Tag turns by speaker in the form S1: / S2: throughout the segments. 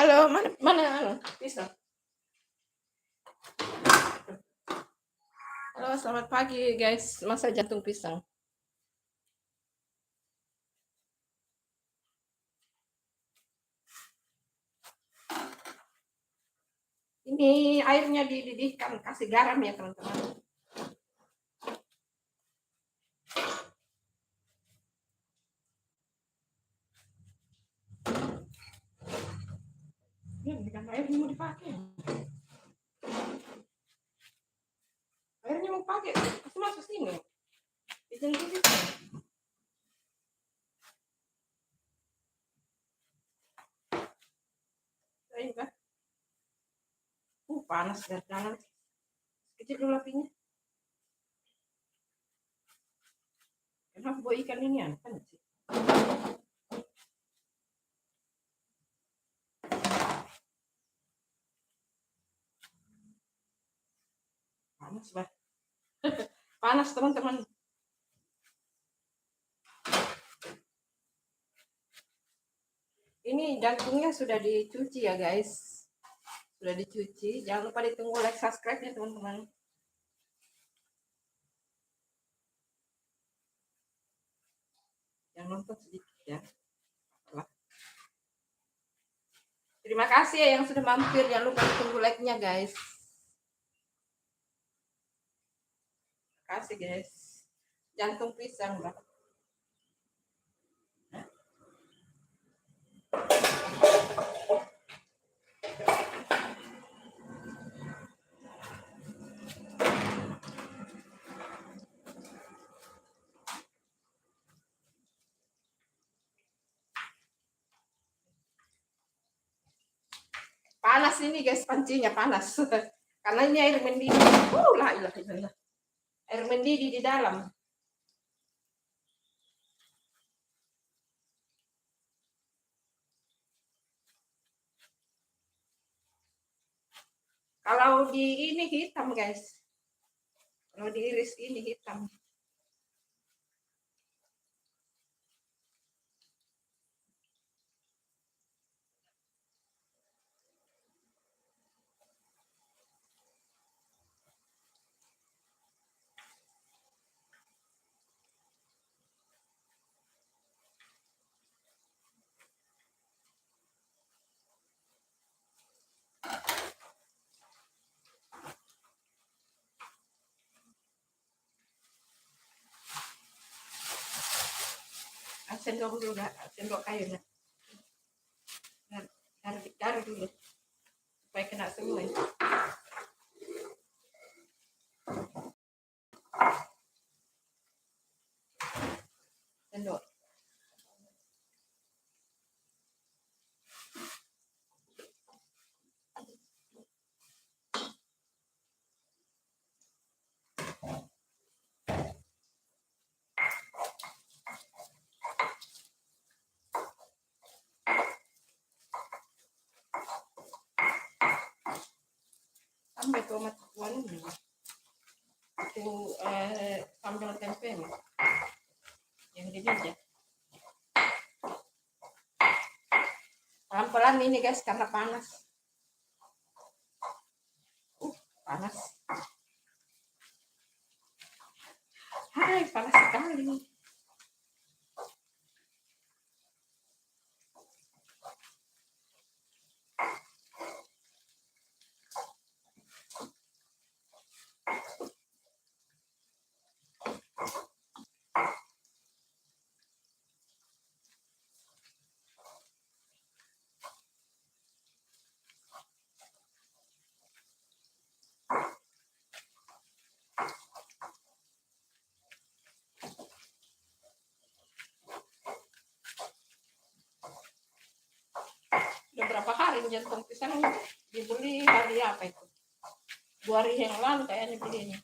S1: Halo, mana mana pisang? Halo, selamat pagi guys. Masa jantung pisang. Ini airnya dididihkan, kasih garam ya teman-teman. Ya, bukan airnya mau dipakai. Airnya mau pakai, masuk sini. Izin dulu. Saya juga. Panas dari dalam. Kecil dulu apinya. Kenapa buat ikan ini apa sih? Panas bah. Panas teman-teman. Ini jantungnya sudah dicuci ya guys. Sudah dicuci. Jangan lupa ditunggu like subscribe ya teman-teman. Yang nonton sedikit ya. Terima kasih ya yang sudah mampir. Jangan lupa ditunggu like-nya guys. Terima kasih guys. Jantung pisang lah. Panas ini guys, pancinya panas. Karena ini air mendidih. Lah ilah. Air mendidih di dalam. Kalau di ini hitam guys. Kalau diiris ini hitam. Sendok dulu, sendok kayunya. Taruh dulu supaya kena semua. Sendok. Sampai tomat kuali itu sambal tempe yang di aja. Pelan-pelan ini guys karena panas. Panas. Hai, panas sekali. Udah berapa hari jantung pisang dibeli hari apa itu? 2 hari yang lalu kayaknya belinya.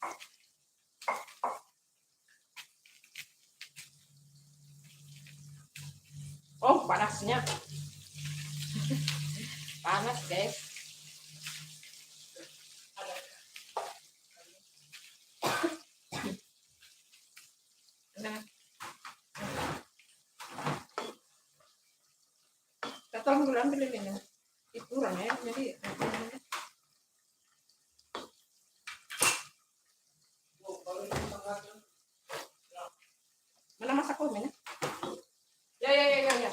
S1: Oh panasnya. Panas guys. Nah. Kita tolong dulu ambil ini. kurang ya, jadi mana masak komen ya? Ya.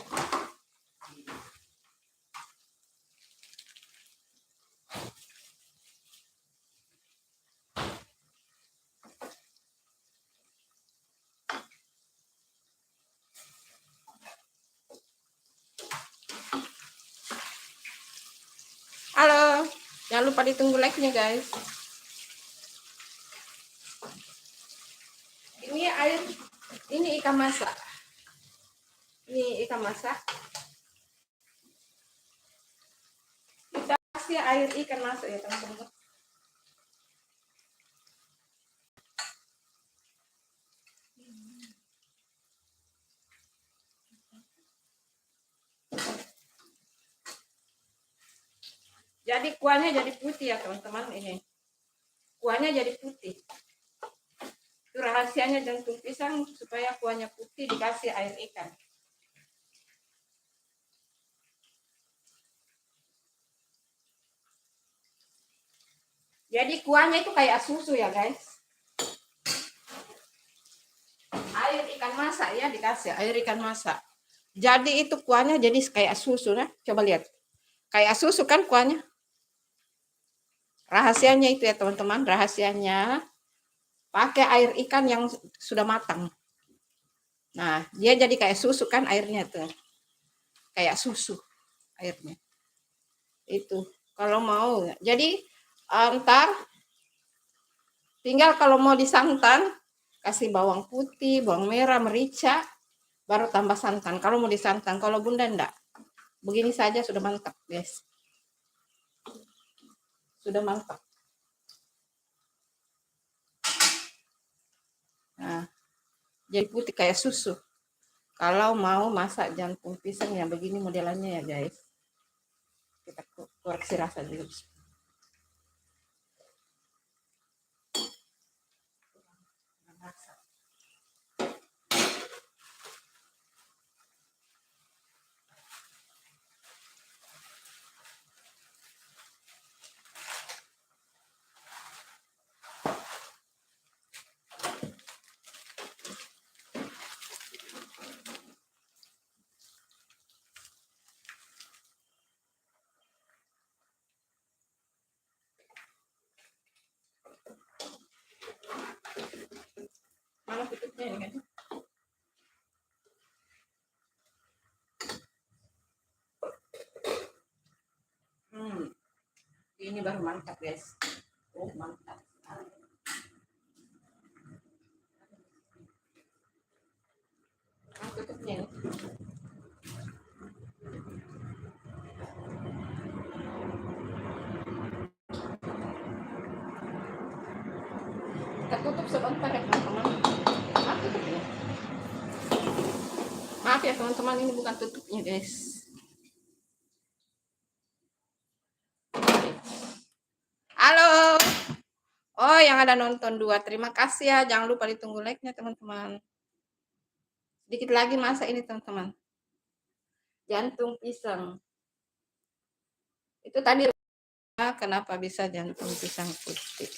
S1: Halo, jangan lupa ditunggu like-nya guys. Ini air, ini ikan masak. Ini ikan masak. Kita kasih air ikan masak ya teman-teman. Jadi kuahnya jadi putih ya teman-teman, ini. Kuahnya jadi putih. Itu rahasianya jantung pisang supaya kuahnya putih dikasih air ikan. Jadi kuahnya itu kayak susu ya guys. Air ikan masak ya dikasih, air ikan masak. Jadi itu kuahnya jadi kayak susu nah. Coba lihat. Kayak susu kan kuahnya. Rahasianya itu ya teman-teman, rahasianya pakai air ikan yang sudah matang. Nah, dia jadi kayak susu kan airnya tuh. Kayak susu airnya. Itu kalau mau. Jadi ntar tinggal kalau mau disantan kasih bawang putih, bawang merah, merica, baru tambah santan. Kalau mau disantan, kalau bunda enggak. Begini saja sudah mantap, guys. Sudah mantap. Nah, jadi putih kayak susu. Kalau mau masak jantung pisang yang begini modelannya ya guys. Kita koreksi rasa dulu. Mana tutupnya ini kan? Ini baru mantap guys. Oh mantap. Mana tutupnya ini? Kita tutup sebentar ya teman-teman. Maaf tutupnya. Maaf ya teman-teman, ini bukan tutupnya guys. Halo. Oh, yang ada nonton 2, terima kasih ya. Jangan lupa ditunggu like-nya teman-teman. Sedikit lagi masak ini teman-teman. Jantung pisang. Itu tadi kenapa bisa jantung pisang putih.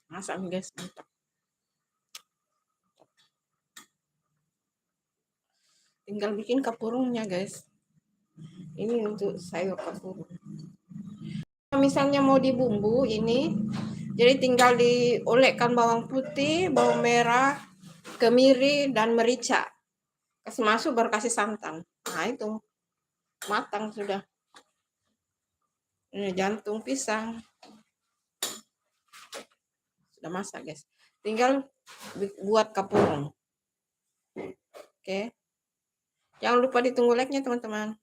S1: Masak nih guys, mantap. Tinggal bikin kapurungnya guys. Ini untuk sayur kapurung. Misalnya mau dibumbu ini, jadi tinggal diolekkan bawang putih, bawang merah, kemiri, dan merica. Kasih masuk baru kasih santan. Nah itu matang sudah. Ini jantung pisang sudah masak guys. Tinggal buat kapurung. Oke. Jangan lupa ditunggu like-nya teman-teman.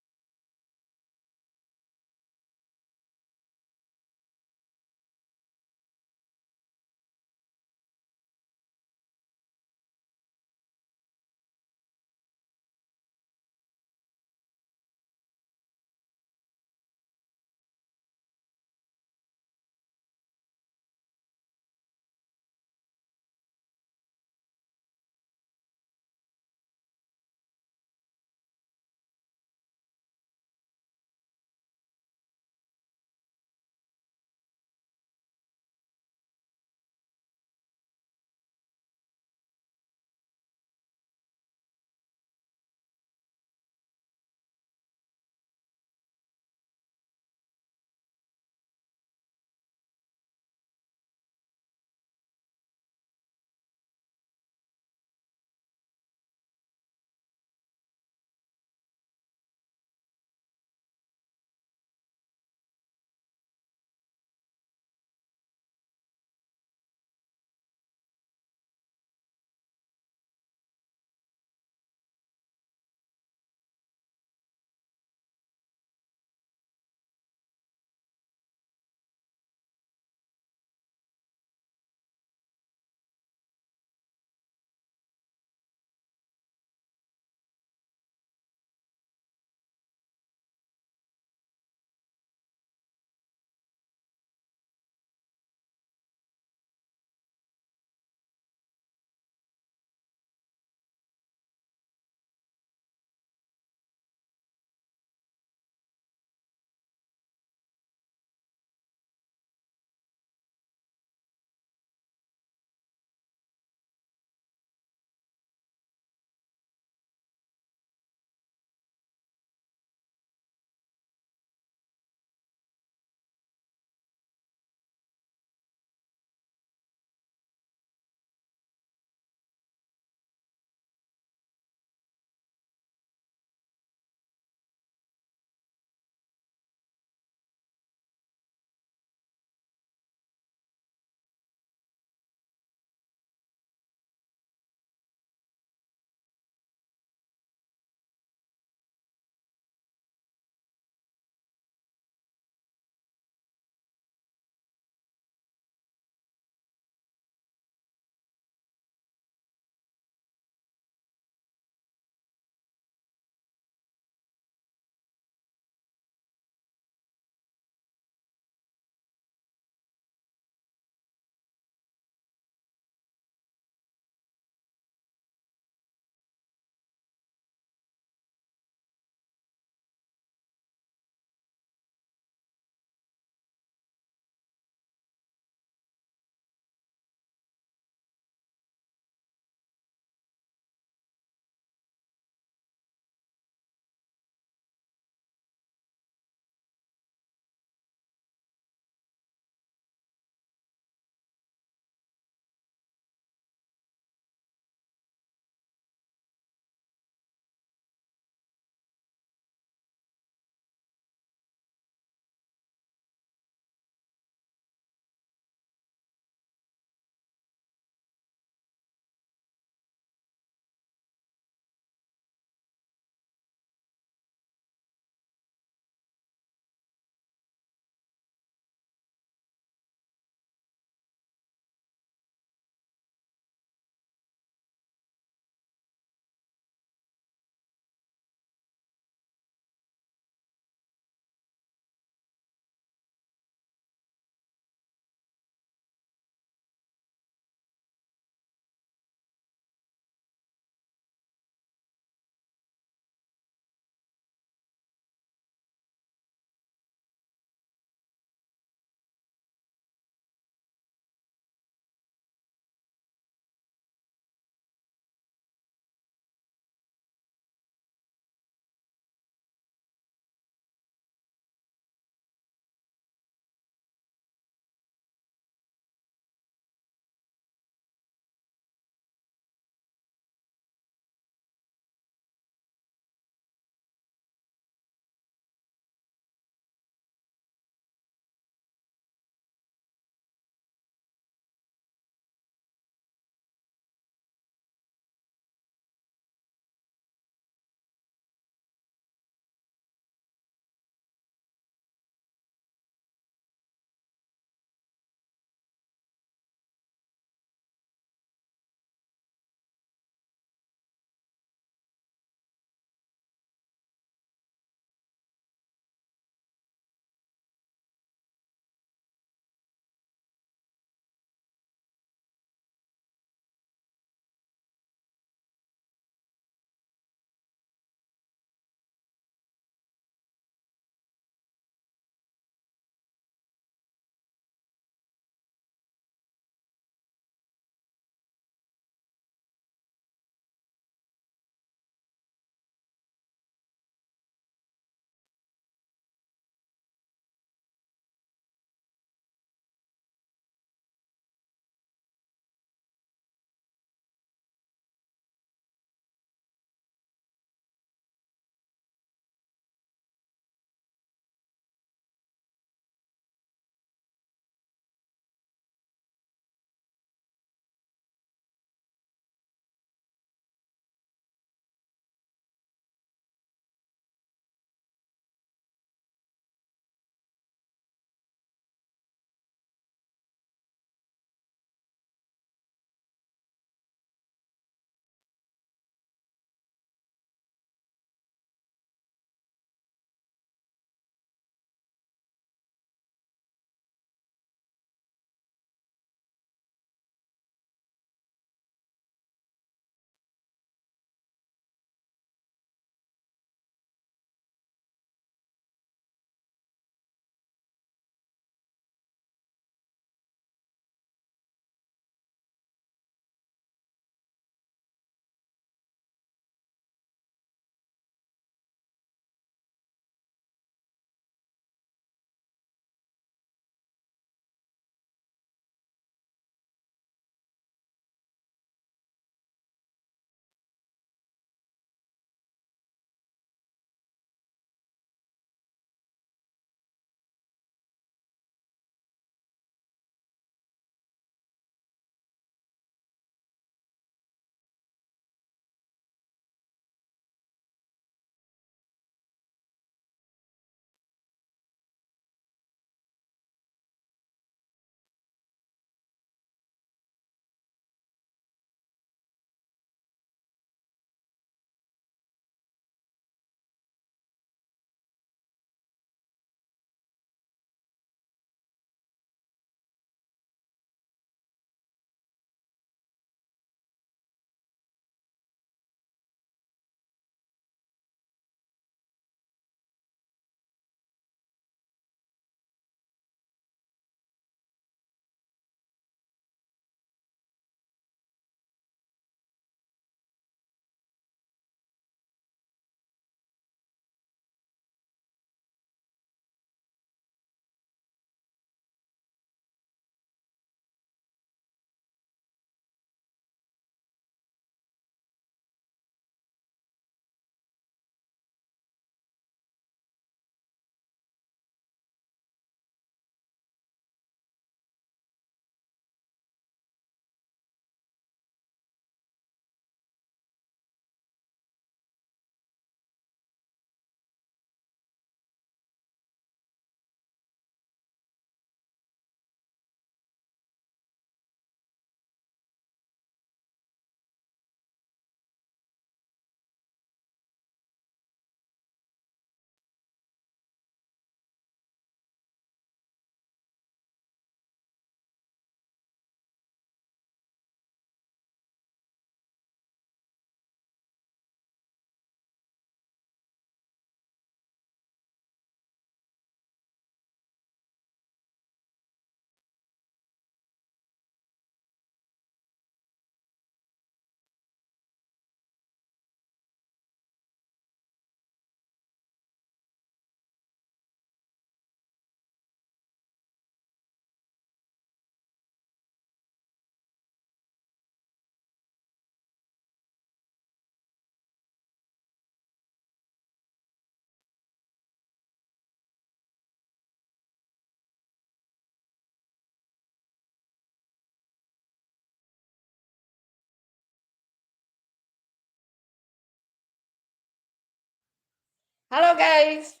S1: Halo guys,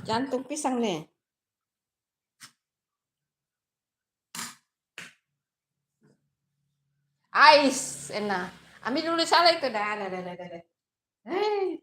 S1: jantung pisang nih. Ais, enak. Ambil dulu salah itu dah. Hei.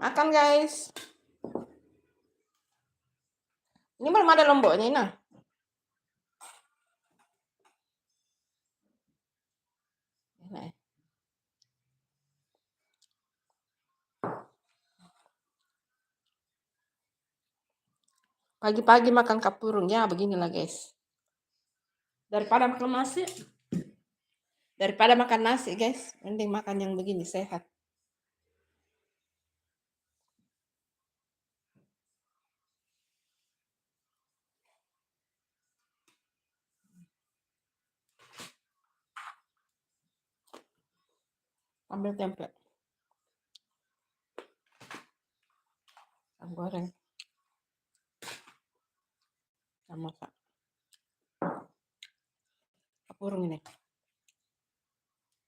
S1: Makan guys. Ini belum ada lomboknya nah. Nah, pagi-pagi makan kapurung ya beginilah guys. Daripada makan nasi guys, mending makan yang begini sehat. Ambil tempe, goreng, sama masak kapurung ini.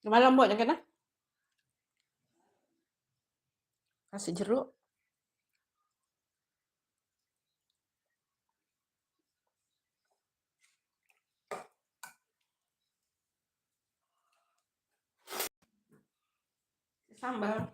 S1: Gimana lomboknya kena? Kasih jeruk. Sambal.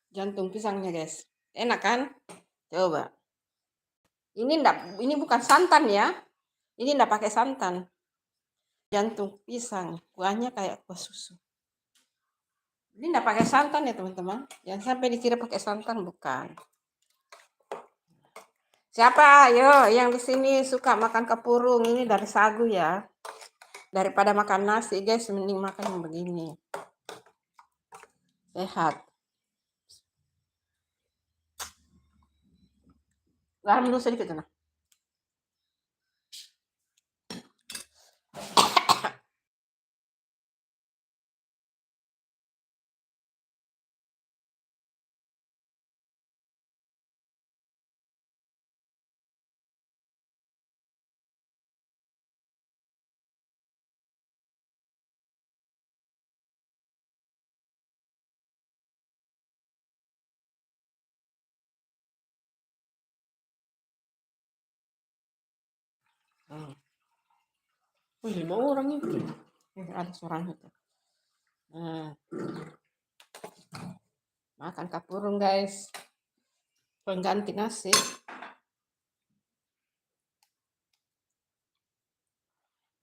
S1: Jantung pisangnya guys. Enak kan? Coba. Ini bukan santan ya. Ini enggak pakai santan. Jantung pisang, kuahnya kayak kuah susu. Ini enggak pakai santan ya teman-teman. Jangan sampai dikira pakai santan, bukan. Siapa ayo yang di sini suka makan kapurung ini dari sagu ya? Daripada makan nasi guys, mending makan yang begini. Sehat. Garam dulu sedikit nah. Hmm.
S2: Oh, 5 orang itu.
S1: Ada seorang itu. Nah, makan kapurung guys, pengganti nasi.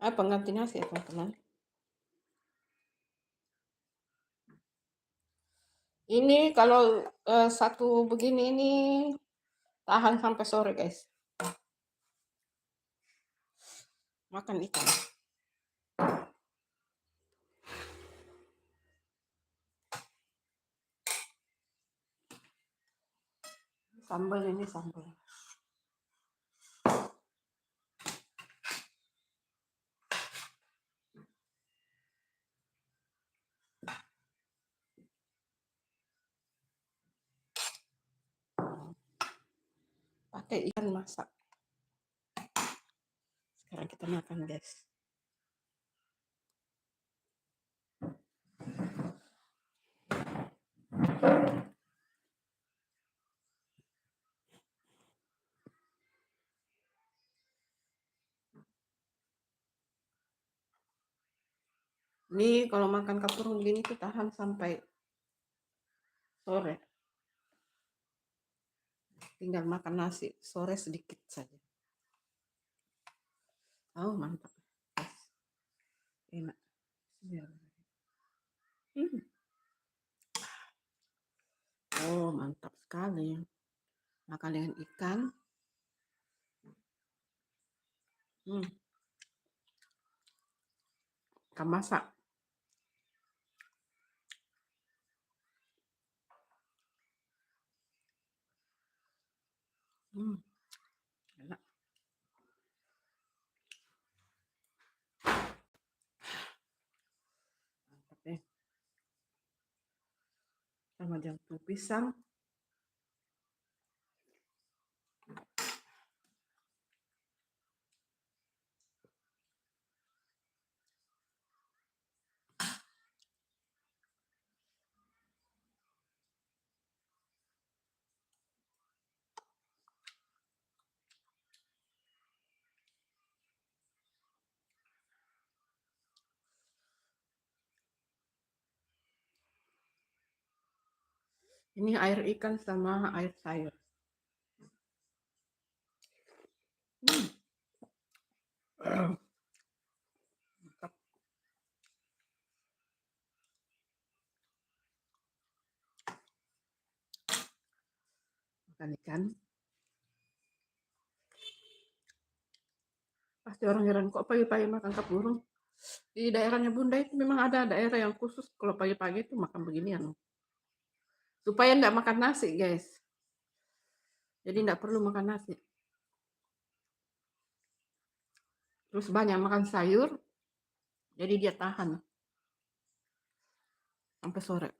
S1: Pengganti nasi ya teman-teman. Ini kalau satu begini ini tahan sampai sore guys. Makan ikan. Sambal ini sambal. Pakai ikan masak. Sekarang kita makan guys. Ini kalau makan kapurung gini tuh tahan sampai sore. Tinggal makan nasi sore sedikit saja. Oh mantap. Enak. Oh mantap sekali. Makan dengan ikan. Ikan masak. Enak. Mantap deh. Sama jantung pisang. Ini air ikan sama air sayur. Mantap. Makan ikan. Pasti orang heran kok pagi-pagi makan kapurung. Di daerahnya Bunda itu memang ada daerah yang khusus kalau pagi-pagi itu makan beginian. Supaya enggak makan nasi guys. Jadi enggak perlu makan nasi. Terus banyak makan sayur. Jadi dia tahan. Sampai sore.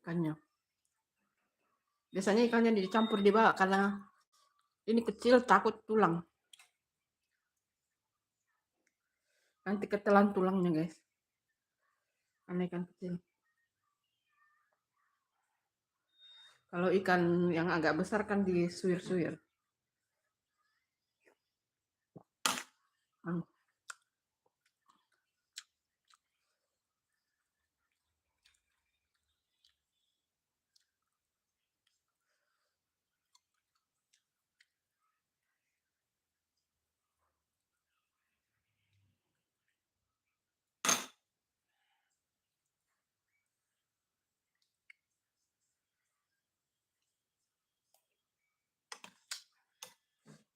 S1: Ikannya. Biasanya ikannya dicampur di bawah karena ini kecil takut tulang. Nanti ketelan tulangnya guys. Karena ikan kecil. Kalau ikan yang agak besar kan disuir-suir.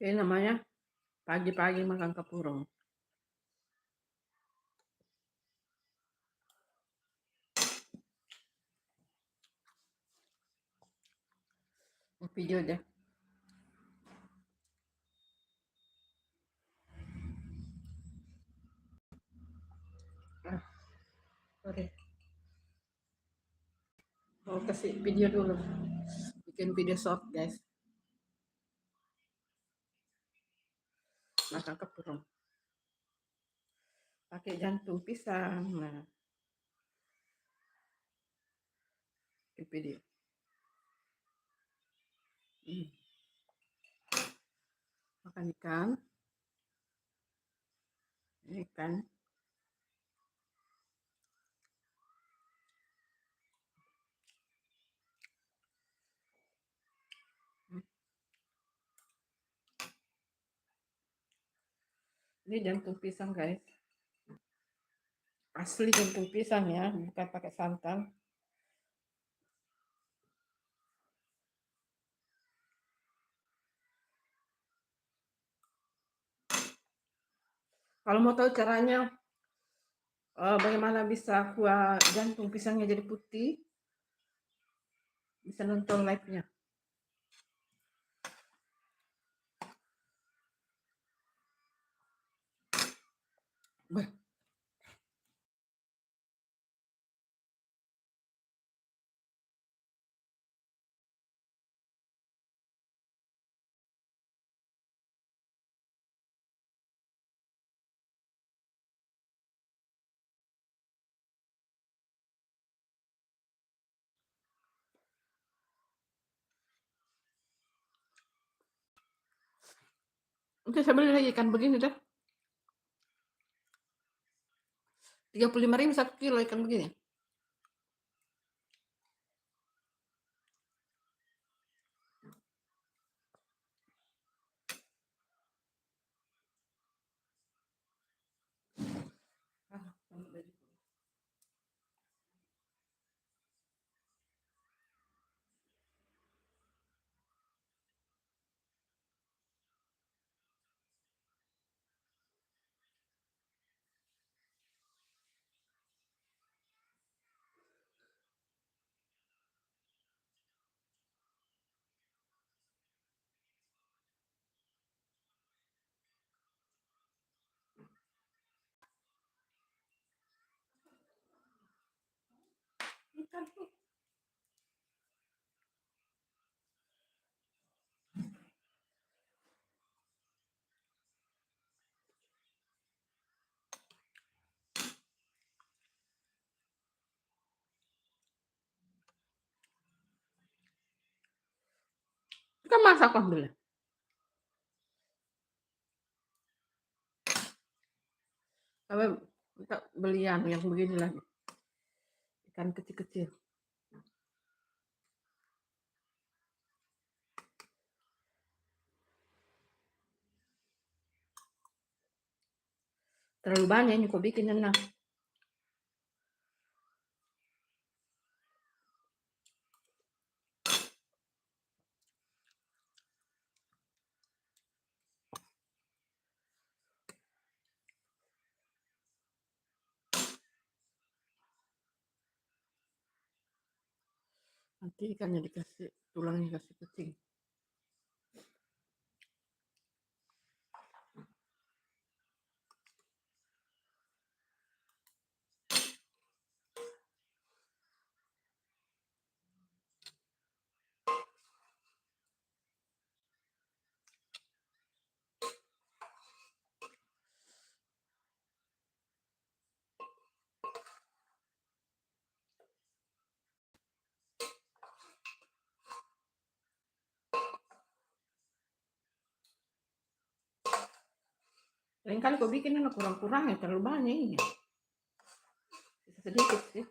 S1: Ini namanya pagi-pagi makan kapurung. Video deh. Sorry. Mau kasih video dulu. Bikin video short guys. Makan kapurung. Pakai jantung pisang. Nah. Video. Makan ikan. ikan. Ini jantung pisang guys, asli jantung pisang ya, bukan pakai santan. Kalau mau tahu caranya bagaimana bisa kuah jantung pisangnya jadi putih, bisa nonton live-nya. Oke, saya beli lagi ikan begini dah. 35.000 1 kilo ikan begini. Ikan tuh. Kan masak ambil. Tapi kita beli yang begini lagi. Ikan kecil-kecil. Terlalu banyak ini kok bikin enak. Nanti ikannya dikasih, tulangnya dikasih kucing. Lain kali kok bikin enak kurang-kurang ya, terlalu banyak ini. Bisa sedikit sih.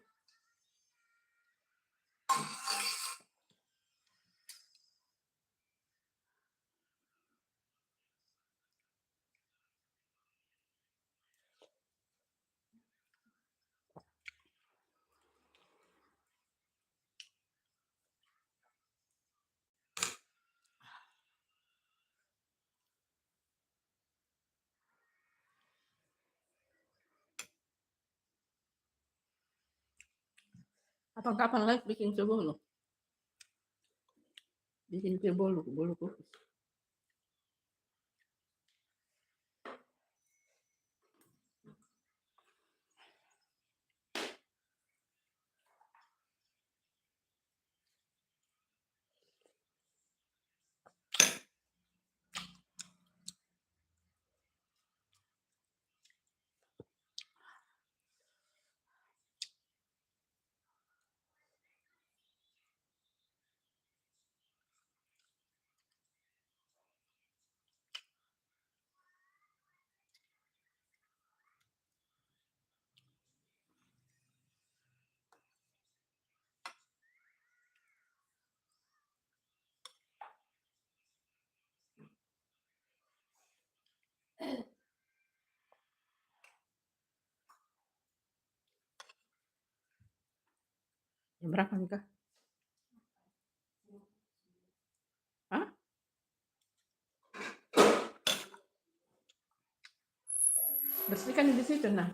S1: Kapan-kapan live bikin coba loh. Bikin kue bolu kukus. Jam berapa nikah? Hah? Bersihkan di situ nah.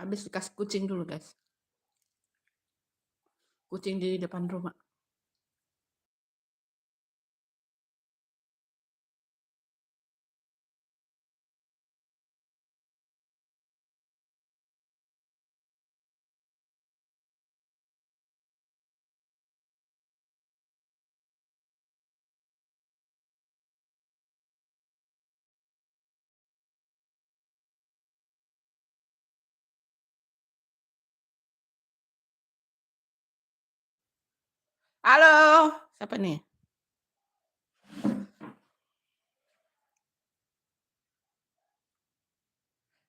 S1: Habis dikasih kucing dulu, guys. Kucing di depan rumah. Halo, siapa nih?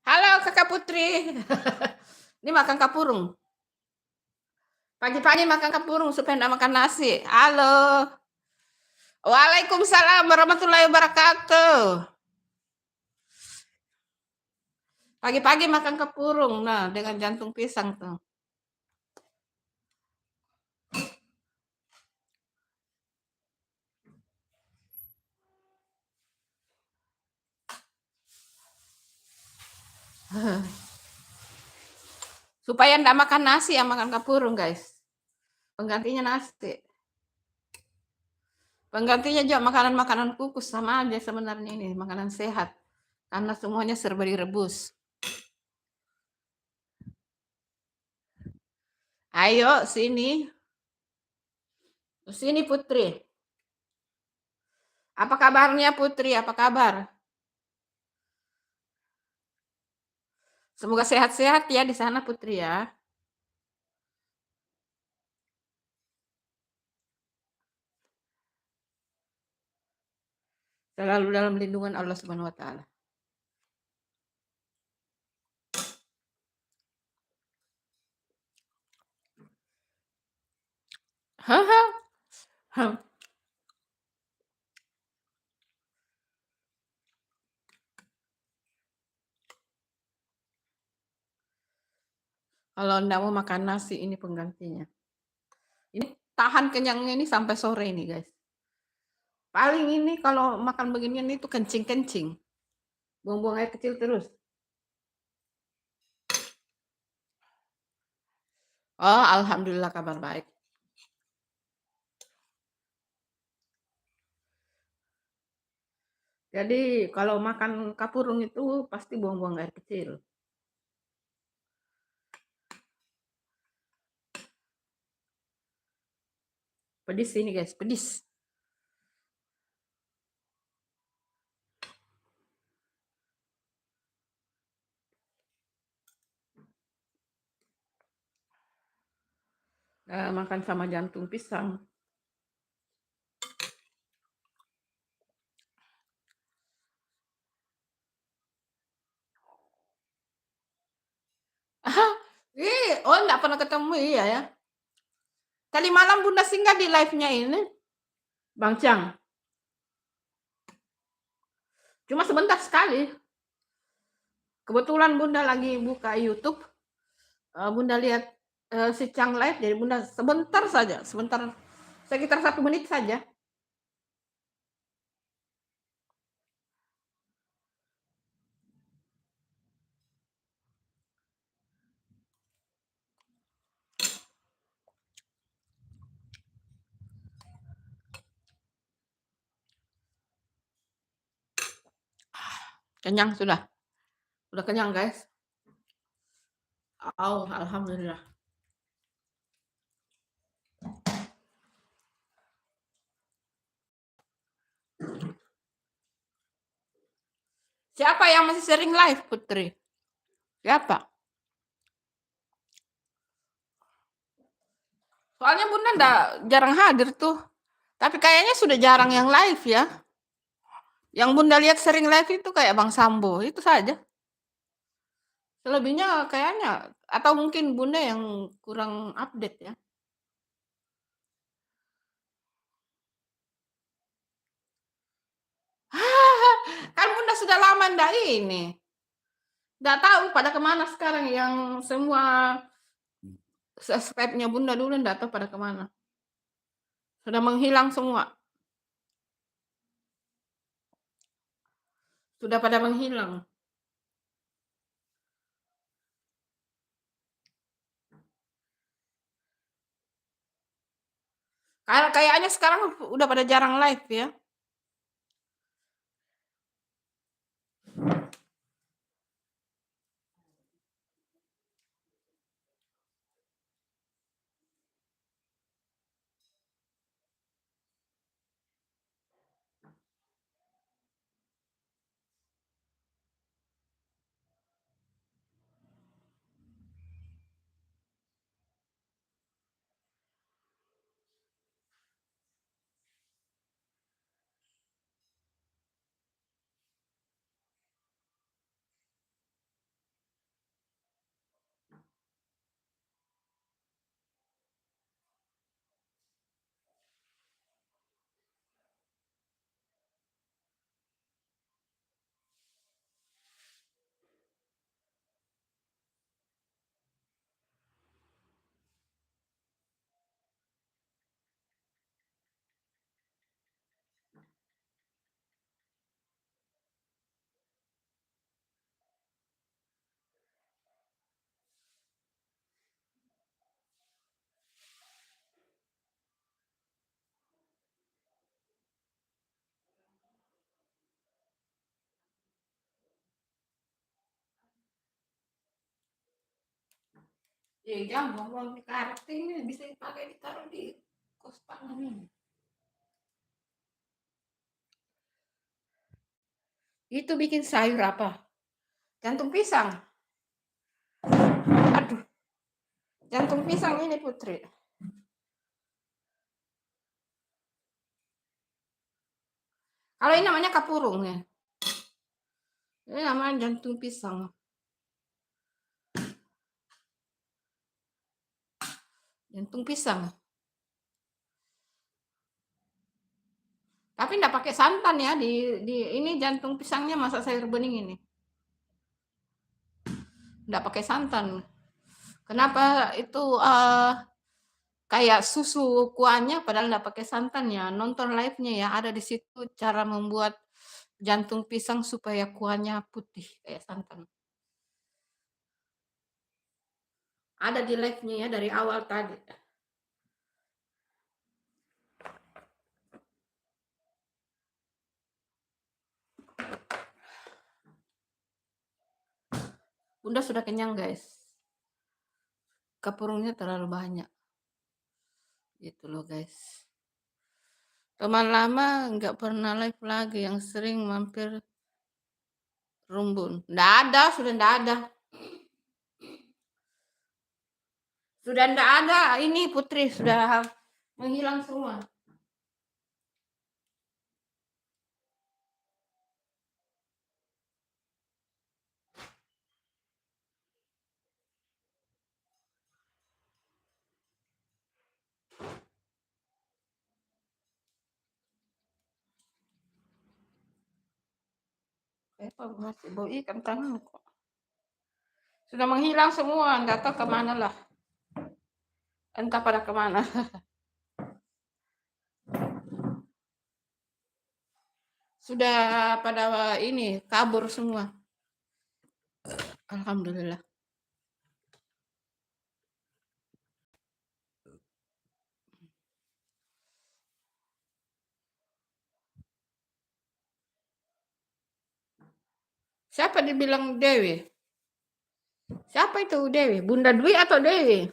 S1: Halo Kakak Putri. Ini makan kapurung. Pagi-pagi makan kapurung supaya enggak makan nasi. Halo. Waalaikumsalam warahmatullahi wabarakatuh. Pagi-pagi makan kapurung, nah dengan jantung pisang tuh. Supaya enggak makan nasi ya makan kapurung, guys. Penggantinya nasi. Penggantinya juga makanan-makanan kukus sama aja sebenarnya ini, makanan sehat. Karena semuanya serba direbus. Ayo sini. Sini Putri. Apa kabarnya Putri? Apa kabar? Semoga sehat-sehat ya di sana Putri ya. Selalu dalam lindungan Allah Subhanahu wa taala. Kalau enggak mau makan nasi ini penggantinya. Ini tahan kenyangnya ini sampai sore ini, guys. Paling ini kalau makan beginian itu kencing-kencing. Buang-buang air kecil terus. Oh, alhamdulillah kabar baik. Jadi kalau makan kapurung itu pasti buang-buang air kecil. Pedis ini guys, pedis. Makan sama jantung pisang. Oh enggak pernah ketemu iya ya. Tadi malam Bunda singgah di live-nya ini. Bang Chang. Cuma sebentar sekali. Kebetulan Bunda lagi buka YouTube. Bunda lihat si Chang live, jadi Bunda sebentar saja, sekitar 1 menit saja. Kenyang sudah. Udah kenyang guys. Oh, alhamdulillah. Siapa yang masih sering live, Putri? Siapa? Soalnya Bunda jarang hadir tuh. Tapi kayaknya sudah jarang yang live ya. Yang Bunda lihat sering live itu kayak Bang Sambo, itu saja. Selebihnya kayaknya, atau mungkin Bunda yang kurang update ya. Kan Bunda sudah lama ndak ini. Nggak tahu pada kemana sekarang yang semua subscribe-nya Bunda dulu nggak tahu pada kemana. Sudah menghilang semua. Sudah pada menghilang. Kayaknya sekarang udah pada jarang live ya. Iya, jangan buang-buang di karet ini bisa dipakai ditaruh di kos pangan ini. Itu bikin sayur apa? Jantung pisang. Aduh, jantung pisang ini Putri. Kalau ini namanya kapurung ya. Ini namanya jantung pisang. Jantung pisang. Tapi enggak pakai santan ya di ini jantung pisangnya masak sayur bening ini. Enggak pakai santan. Kenapa itu kayak susu kuahnya padahal enggak pakai santan ya. Nonton live-nya ya, ada di situ cara membuat jantung pisang supaya kuahnya putih kayak santan. Ada di live-nya ya dari awal tadi. Bunda sudah kenyang guys. Kapurungnya terlalu banyak. Gitu loh guys. Teman lama nggak pernah live lagi, yang sering mampir rumbun. Nggak ada, sudah nggak ada. Sudah nggak ada, ini Putri sudah menghilang semua. Masih bau ikan tangan kok. Sudah menghilang semua, nggak tahu kemana lah. Entah pada kemana. Sudah pada ini, kabur semua. Alhamdulillah. Siapa dibilang Dewi? Siapa itu Dewi? Bunda Dwi atau Dewi?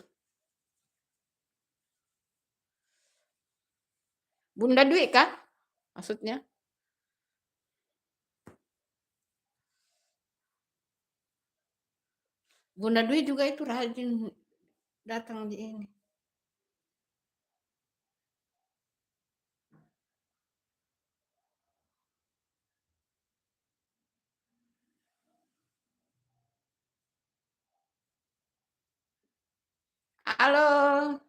S1: Bunda Dwi kah? Maksudnya? Bunda Dwi juga itu rajin datang di ini. Halo.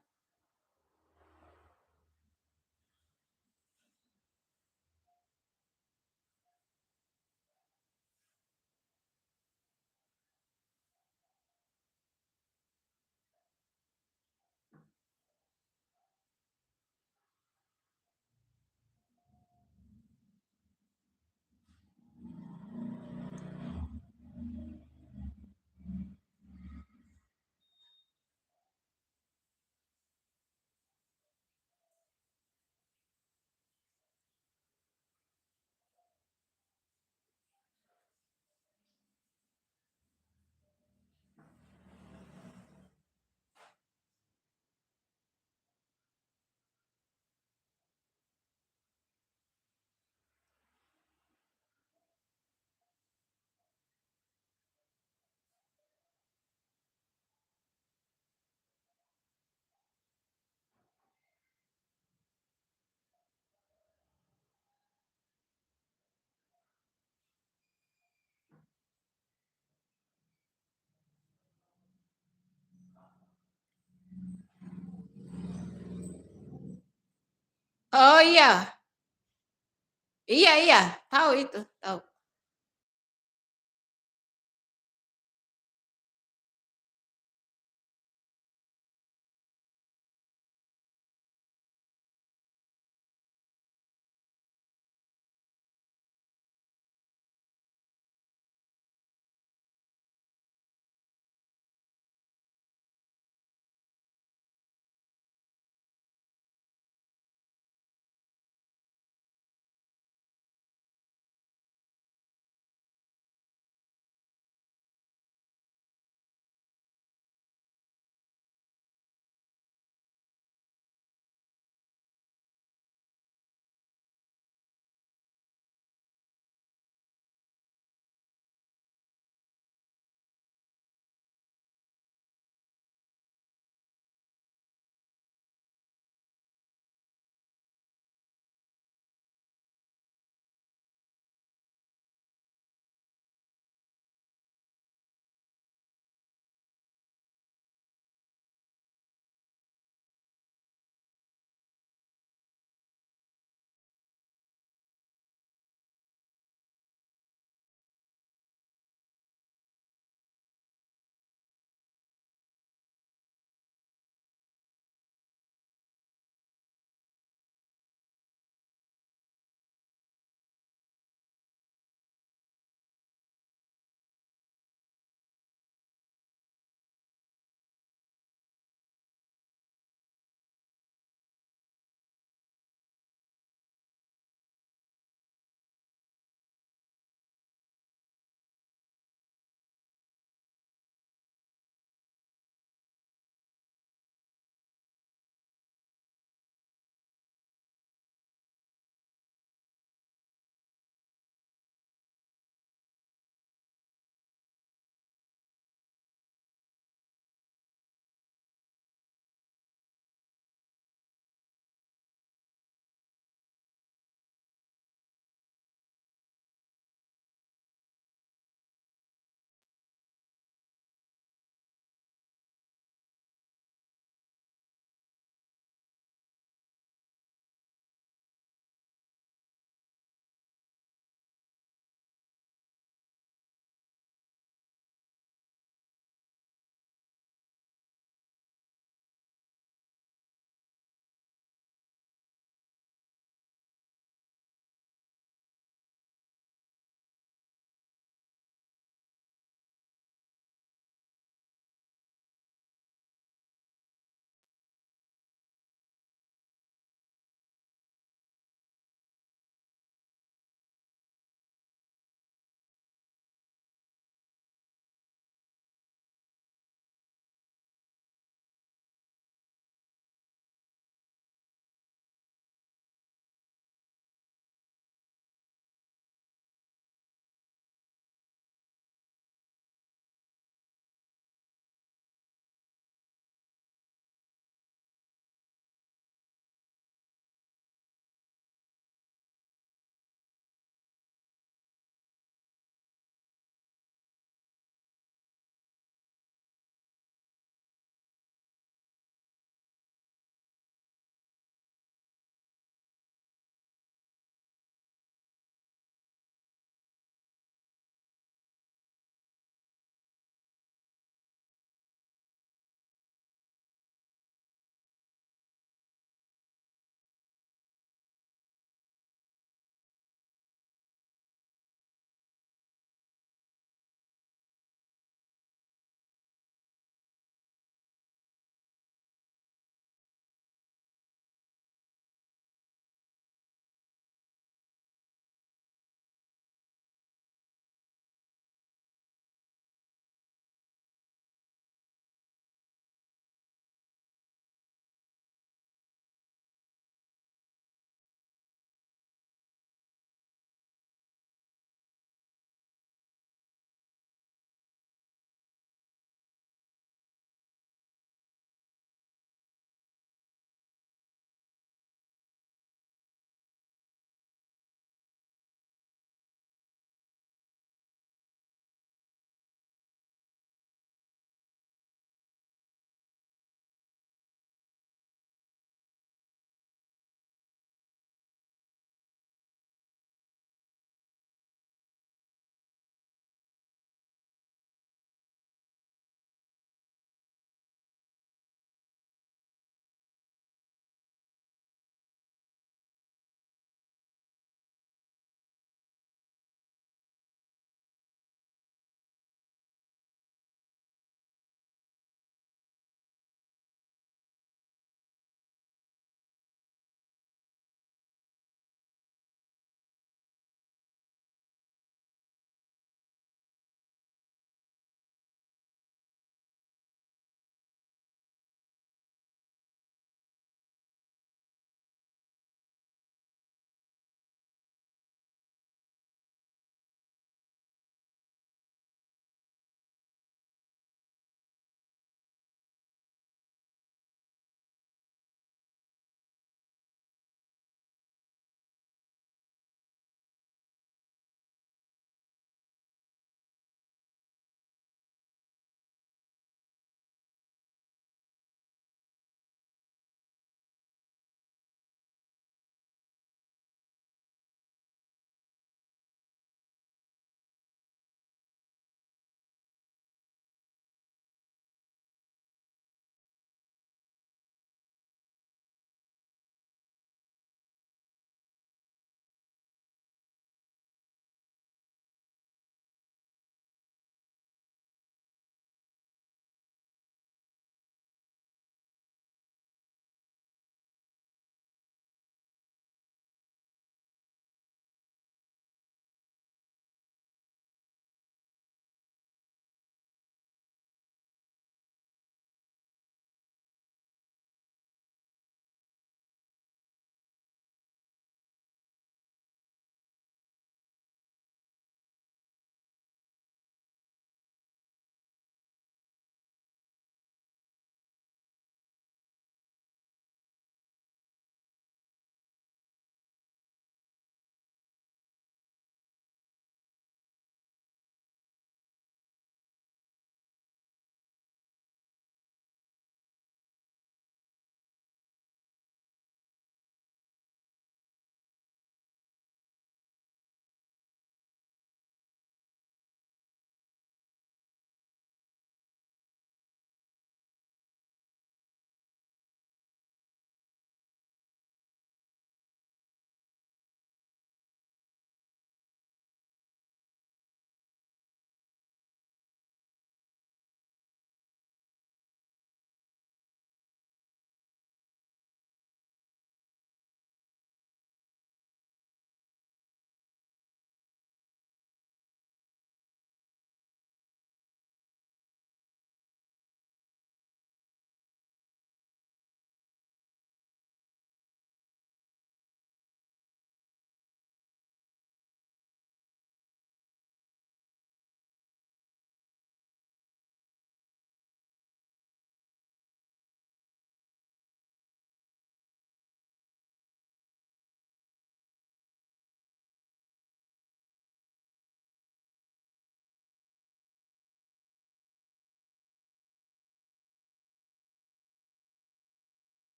S1: Oh iya, iya iya, tahu itu, tahu.